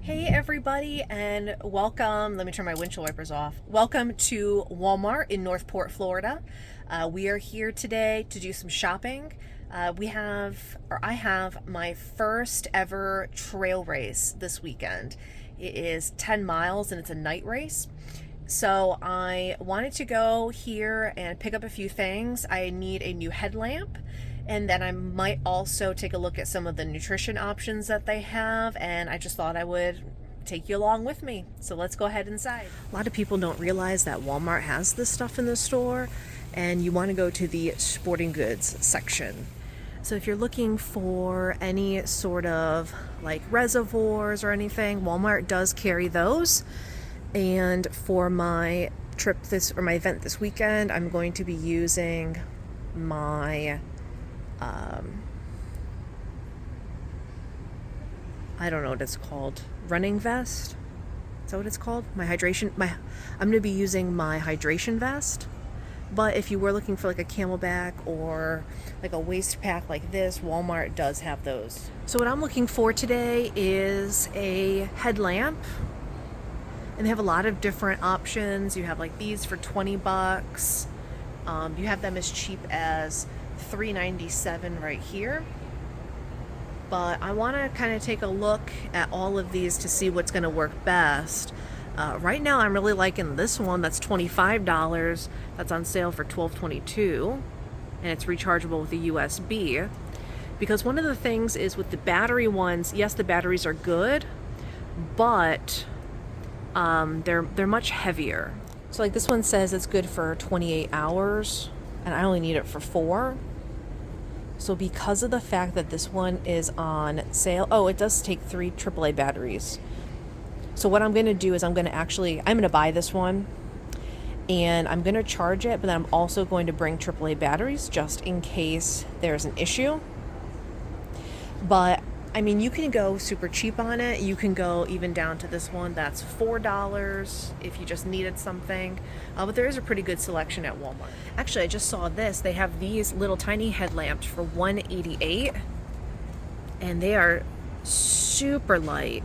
Hey everybody, and welcome. Let me turn my windshield wipers off. Welcome to Walmart in Northport, Florida. We are here today to do some shopping. I have my first ever trail race this weekend. It is 10 miles and it's a night race. So I wanted to go here and pick up a few things. I need a new headlamp. And then I might also take a look at some of the nutrition options that they have, and I just thought I would take you along with me. So let's go ahead inside. A lot of people don't realize that Walmart has this stuff in the store, and you want to go to the sporting goods section. So if you're looking for any sort of like reservoirs or anything, Walmart does carry those. And for my event this weekend, I'm going to be using my I don't know what it's called. Running vest? Is that what it's called? I'm going to be using my hydration vest. But if you were looking for like a Camelback or like a waist pack like this, Walmart does have those. So what I'm looking for today is a headlamp. And they have a lot of different options. You have like these for $20. You have them as cheap as $3.97 right here. But I want to kind of take a look at all of these to see what's going to work best. Right now I'm really liking this one that's $25. That's on sale for $12.22, and it's rechargeable with a USB. Because one of the things is with the battery ones, yes, the batteries are good, but they're much heavier. So like this one says it's good for 28 hours, and I only need it for 4. So because of the fact that this one is on sale, it does take 3 AAA batteries. So what I'm going to do is I'm going to buy this one, and I'm going to charge it, but then I'm also going to bring AAA batteries just in case there's an issue. But I mean, you can go super cheap on it. You can go even down to this one that's $4 if you just needed something. But there is a pretty good selection at Walmart. Actually, I just saw this. They have these little tiny headlamps for $188, and they are super light.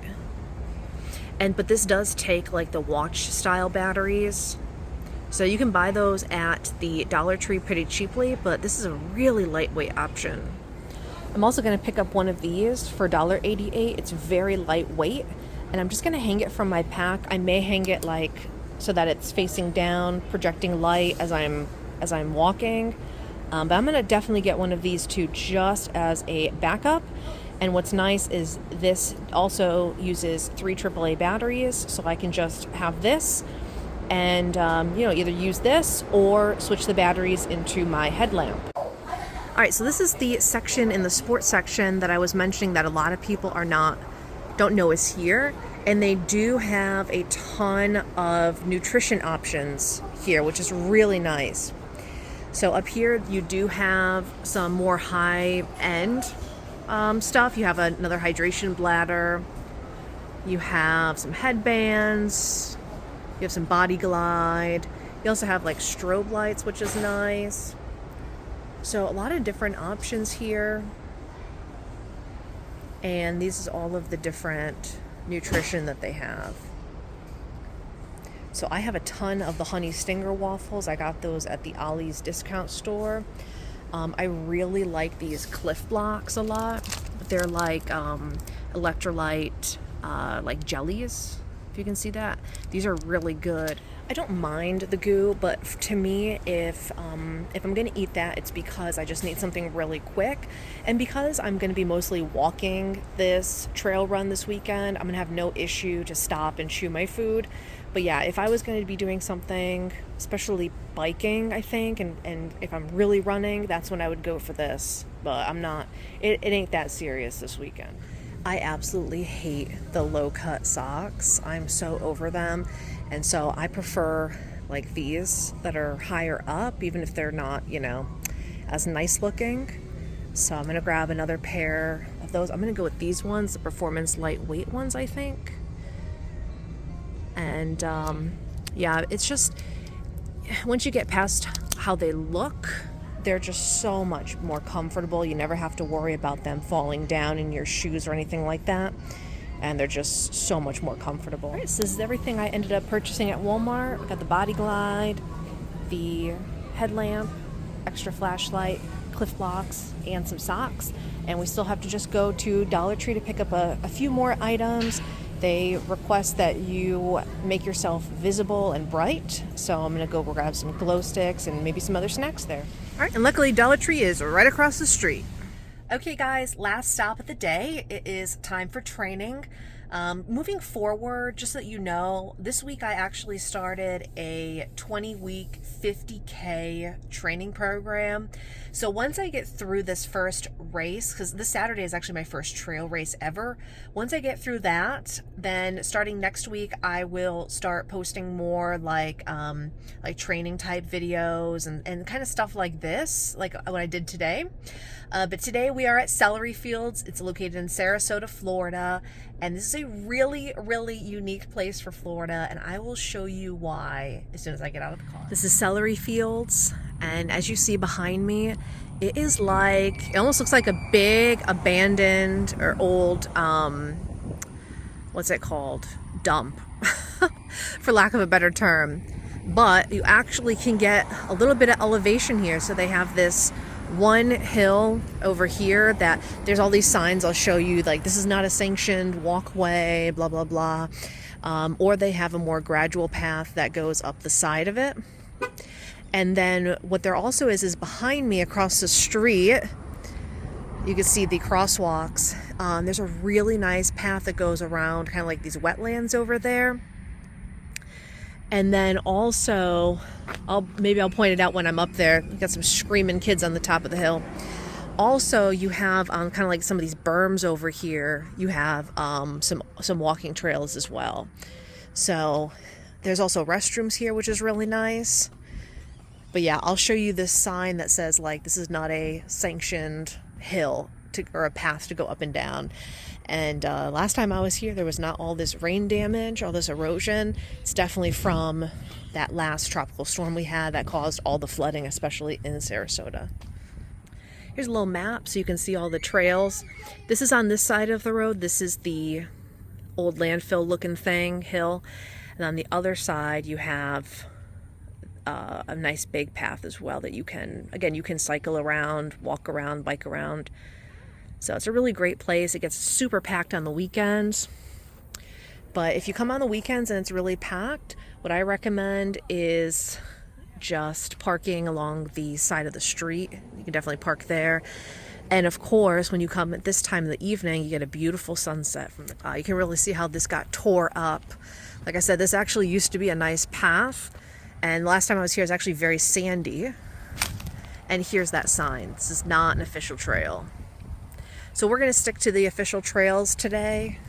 But this does take like the watch style batteries. So you can buy those at the Dollar Tree pretty cheaply, but this is a really lightweight option. I'm also going to pick up one of these for $1.88. It's very lightweight, and I'm just going to hang it from my pack. I may hang it like so that it's facing down, projecting light as I'm walking. But I'm going to definitely get one of these two just as a backup. And what's nice is this also uses 3 AAA batteries, so I can just have this and either use this or switch the batteries into my headlamp. All right, so this is the section in the sports section that I was mentioning that a lot of people don't know is here, and they do have a ton of nutrition options here, which is really nice. So up here you do have some more high-end stuff. You have another hydration bladder. You have some headbands. You have some Body Glide. You also have like strobe lights, which is nice. So a lot of different options here, and this is all of the different nutrition that they have. So I have a ton of the Honey Stinger waffles. I got those at the Ollie's discount store. I really like these Cliff Blocks a lot. They're like electrolyte like jellies, if you can see that. These are really good. I don't mind the goo, but to me, if I'm going to eat that, it's because I just need something really quick. And because I'm going to be mostly walking this trail run this weekend, I'm going to have no issue to stop and chew my food. But yeah, if I was going to be doing something, especially biking, I think, and if I'm really running, that's when I would go for this. But I'm not, it ain't that serious this weekend. I absolutely hate the low-cut socks. I'm so over them. And so I prefer like these that are higher up, even if they're not, as nice looking. So I'm going to grab another pair of those. I'm going to go with these ones, the performance lightweight ones, I think. And it's just, once you get past how they look, they're just so much more comfortable. You never have to worry about them falling down in your shoes or anything like that. and they're just so much more comfortable. All right, so this is everything I ended up purchasing at Walmart. I got the Body Glide, the headlamp, extra flashlight, Cliff Blocks, and some socks. And we still have to just go to Dollar Tree to pick up a few more items. They request that you make yourself visible and bright. So I'm going to go grab some glow sticks and maybe some other snacks there. All right, and luckily Dollar Tree is right across the street. Okay guys, last stop of the day. It is time for training. Moving forward, just so that you know, this week I actually started a 20-week 50K training program. So once I get through this first race, because this Saturday is actually my first trail race ever, once I get through that, then starting next week I will start posting more like training type videos and kind of stuff like this, like what I did today. But today we are at Celery Fields. It's located in Sarasota, Florida. And this is a really, really unique place for Florida. And I will show you why as soon as I get out of the car. This is Celery Fields. And as you see behind me, it is like, it almost looks like a big abandoned or old, what's it called? Dump, for lack of a better term. But you actually can get a little bit of elevation here. So they have this one hill over here that there's all these signs I'll show you, like this is not a sanctioned walkway, blah blah blah, or they have a more gradual path that goes up the side of it. And then what there also is behind me across the street, you can see the crosswalks. There's a really nice path that goes around kind of like these wetlands over there. And then also, maybe I'll point it out when I'm up there. We've got some screaming kids on the top of the hill. Also, you have kind of like some of these berms over here. You have some walking trails as well. So there's also restrooms here, which is really nice. But yeah, I'll show you this sign that says like this is not a sanctioned hill or a path to go up and down. And last time I was here, there was not all this rain damage, all this erosion. It's definitely from that last tropical storm we had that caused all the flooding, especially in Sarasota. Here's a little map so you can see all the trails. This is on this side of the road. This is the old landfill looking thing, hill. And on the other side, you have a nice big path as well that you can cycle around, walk around, bike around. So it's a really great place. It gets super packed on the weekends. But if you come on the weekends and it's really packed, what I recommend is just parking along the side of the street. You can definitely park there. And of course, when you come at this time of the evening, you get a beautiful sunset from the you can really see how this got tore up. Like I said, this actually used to be a nice path. And last time I was here, it was actually very sandy. And here's that sign. This is not an official trail. So we're going to stick to the official trails today,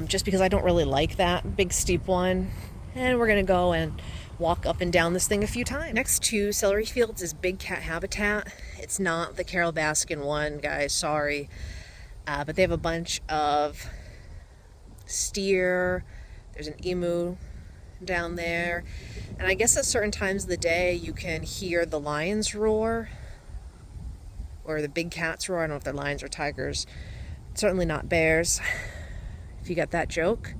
just because I don't really like that big steep one. And we're going to go and walk up and down this thing a few times. Next to Celery Fields is Big Cat Habitat. It's not the Carol Baskin one, guys, sorry. But they have a bunch of steer. There's an emu down there. And I guess at certain times of the day you can hear the lions roar. Or the big cats roar. I don't know if they're lions or tigers. Certainly not bears, if you got that joke.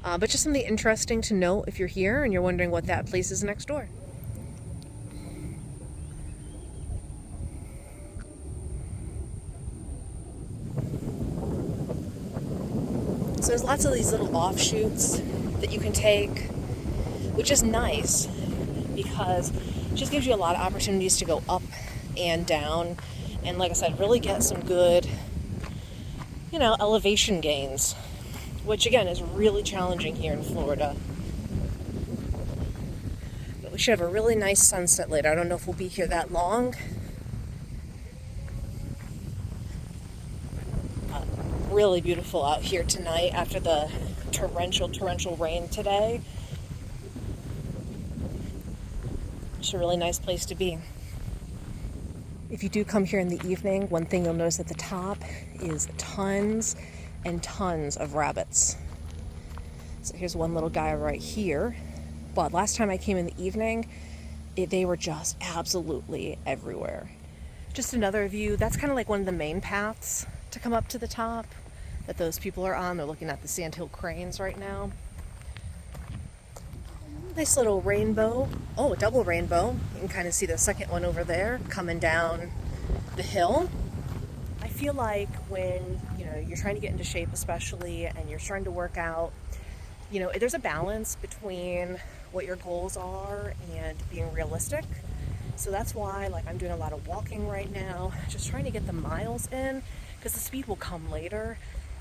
But just something interesting to note if you're here and you're wondering what that place is next door. So there's lots of these little offshoots that you can take, which is nice because it just gives you a lot of opportunities to go up and down, and like I said, really get some good, elevation gains, which again is really challenging here in Florida. But we should have a really nice sunset later. I don't know if we'll be here that long. Really beautiful out here tonight after the torrential rain today. It's a really nice place to be. If you do come here in the evening, one thing you'll notice at the top is tons and tons of rabbits. So here's one little guy right here. But last time I came in the evening, they were just absolutely everywhere. Just another view. That's kind of like one of the main paths to come up to the top. that those people are on. They're looking at the sandhill cranes right now. Nice little rainbow. Oh, a double rainbow. You can kind of see the second one over there coming down the hill. I feel like when, you're trying to get into shape especially, and you're trying to work out, there's a balance between what your goals are and being realistic. So that's why, I'm doing a lot of walking right now, just trying to get the miles in, because the speed will come later.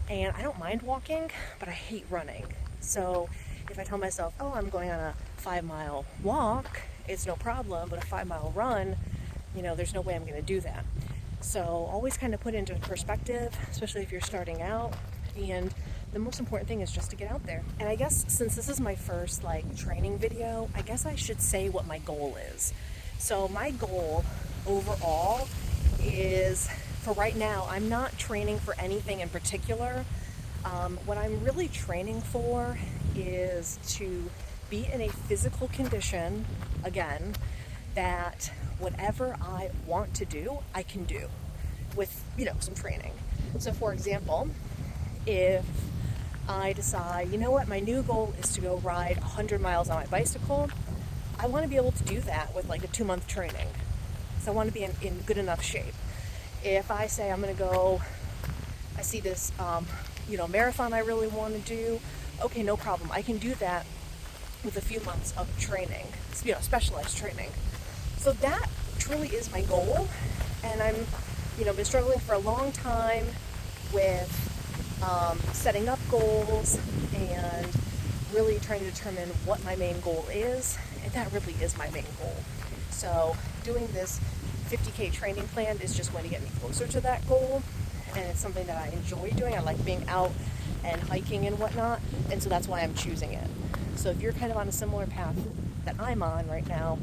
And I don't mind walking, but I hate running. So if I tell myself, oh, I'm going on a 5-mile walk, it's no problem, but a 5-mile run, there's no way I'm going to do that. So always kind of put into perspective, especially if you're starting out. And the most important thing is just to get out there. And I guess since this is my first training video, I guess I should say what my goal is. So my goal overall is, for right now, I'm not training for anything in particular. What I'm really training for is to be in a physical condition, again, that whatever I want to do, I can do with, some training. So for example, if I decide, my new goal is to go ride 100 miles on my bicycle, I want to be able to do that with a 2-month training. So I want to be in good enough shape. If I say I'm going to go, I see this, marathon I really want to do, okay, no problem. I can do that with a few months of training, specialized training. So that truly is my goal. And I'm, been struggling for a long time with setting up goals and really trying to determine what my main goal is. And that really is my main goal. So doing this 50K training plan is just going to get me closer to that goal, and it's something that I enjoy doing. I like being out and hiking and whatnot, and so that's why I'm choosing it. So if you're kind of on a similar path that I'm on right now,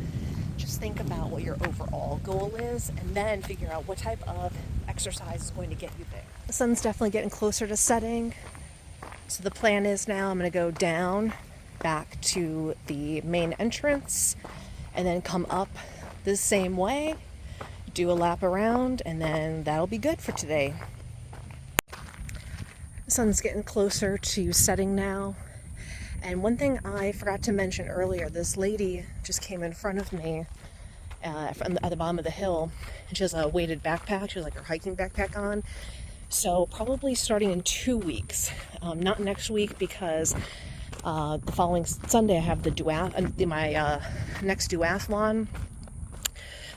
just think about what your overall goal is, and then figure out what type of exercise is going to get you there. The sun's definitely getting closer to setting, so the plan is now I'm going to go down back to the main entrance and then come up the same way, do a lap around, and then that'll be good for today. The sun's getting closer to setting now. And one thing I forgot to mention earlier, this lady just came in front of me at the bottom of the hill, and she has a weighted backpack. She has her hiking backpack on. So probably starting in 2 weeks, not next week, because the following Sunday I have my next duathlon.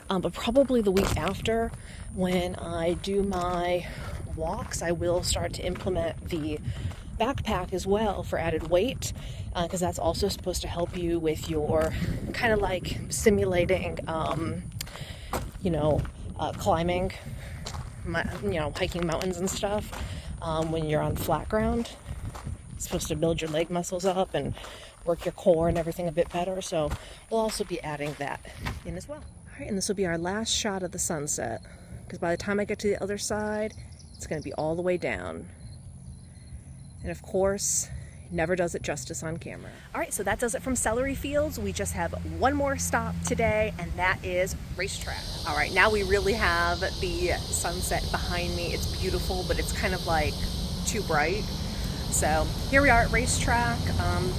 But probably the week after, when I do my walks, I will start to implement the backpack as well for added weight, because that's also supposed to help you with your kind of simulating, climbing, hiking mountains and stuff when you're on flat ground. It's supposed to build your leg muscles up and work your core and everything a bit better. So we'll also be adding that in as well. All right, and this will be our last shot of the sunset, because by the time I get to the other side, it's going to be all the way down. And of course, never does it justice on camera. All right, so that does it from Celery Fields. We just have one more stop today, and that is Racetrack. All right, now we really have the sunset behind me. It's beautiful, but it's kind of too bright. So here we are at Racetrack.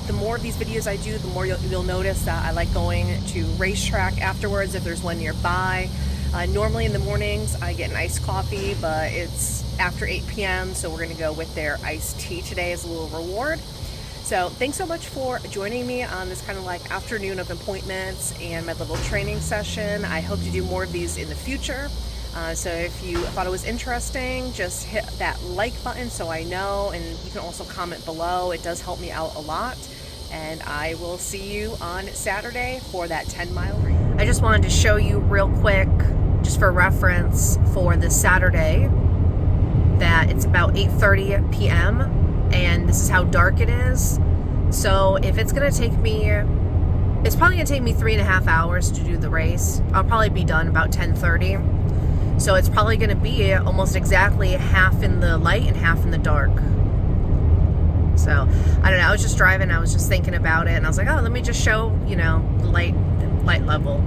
The more of these videos I do, the more you'll notice that I like going to Racetrack afterwards if there's one nearby. Normally in the mornings I get an iced coffee, but it's after 8 p.m. so we're gonna go with their iced tea today as a little reward. So thanks so much for joining me on this kind of afternoon of appointments and my little training session. I hope to do more of these in the future. So if you thought it was interesting, just hit that like button so I know, and you can also comment below. It does help me out a lot. And I will see you on Saturday for that 10-mile race. I just wanted to show you real quick, just for reference, for this Saturday, that it's about 8:30 p.m. and this is how dark it is. So if it's gonna take me, it's probably gonna take me 3.5 hours to do the race. I'll probably be done about 10:30. So it's probably going to be almost exactly half in the light and half in the dark. So, I don't know, I was just driving, I was just thinking about it, and I was like, oh, let me just show, the light level.